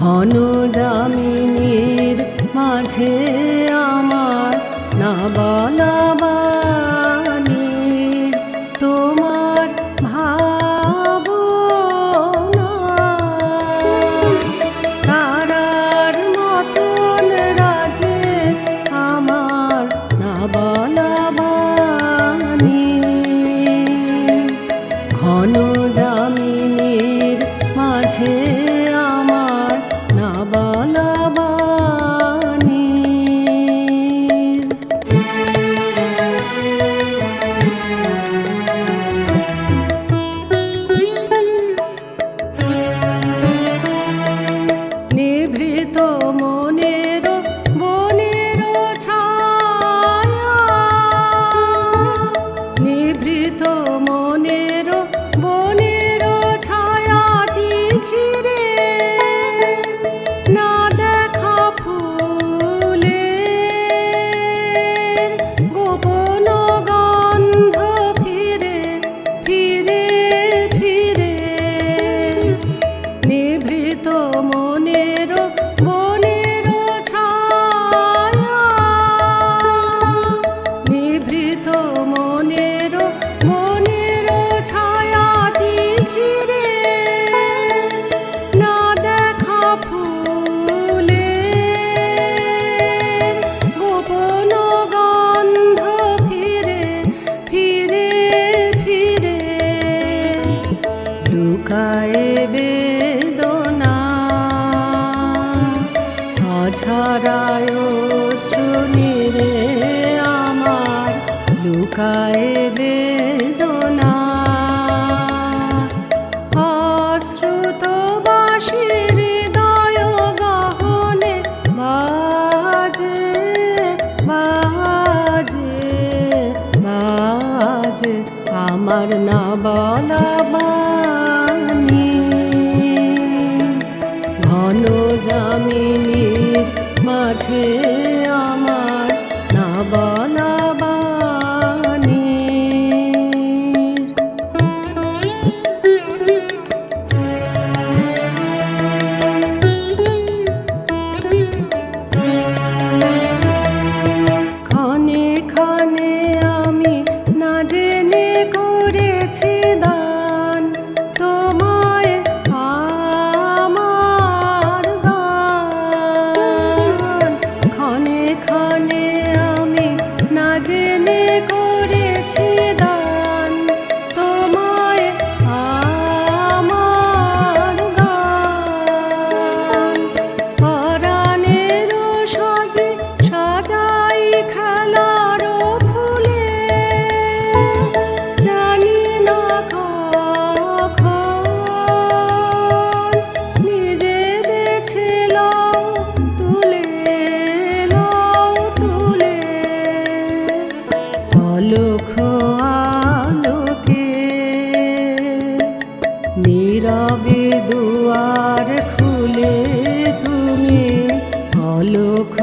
ঘন যামিনীর মাঝে আমার না বলা বাণী, তোমার ভাবনা তারার মতন রাজে আমার না বলা বাণী। ঘন যামিনীর মাঝে আমার না বলা বাণী। নিভৃত মনের বনের ছায়া, নিভৃত মনের বনের ছায়াটি ঘিরে না দেখা ফুলের গোপন গন্ধ ফিরে ফিরে ফিরে। নিভৃত মনের বনের ছায়া, নিভৃত মনের বনের ছায়াটি ঘিরে না দেখা ফুলের গোপন গন্ধ ফিরে ফিরে ফিরে। লুকায়ে বেদনা অঝরায় অশ্রুনীরে আমার, লুকায়ে বেদনা অশ্রুত বাঁশি হৃদয় গহনে বাজে বাজে বাজে আমার না বলা বাণী। ঘন যামিনীর মাঝে আমার না বলা বাণী। ক্ষণে ক্ষণে আমি না জেনে করেছি দান তোমায় আমার গান। ক্ষণে ক্ষণে আমি না জেনে করেছি দান তোমায় আমার গান। পরাণের সাজে সাজাই খেলার ফুলে, জানি না কখন নিজে বেছে লও তুলে লও তুলে। অলক্ষ আলোকে নীরবে দুয়ার খুলে তুমি অলক্ষ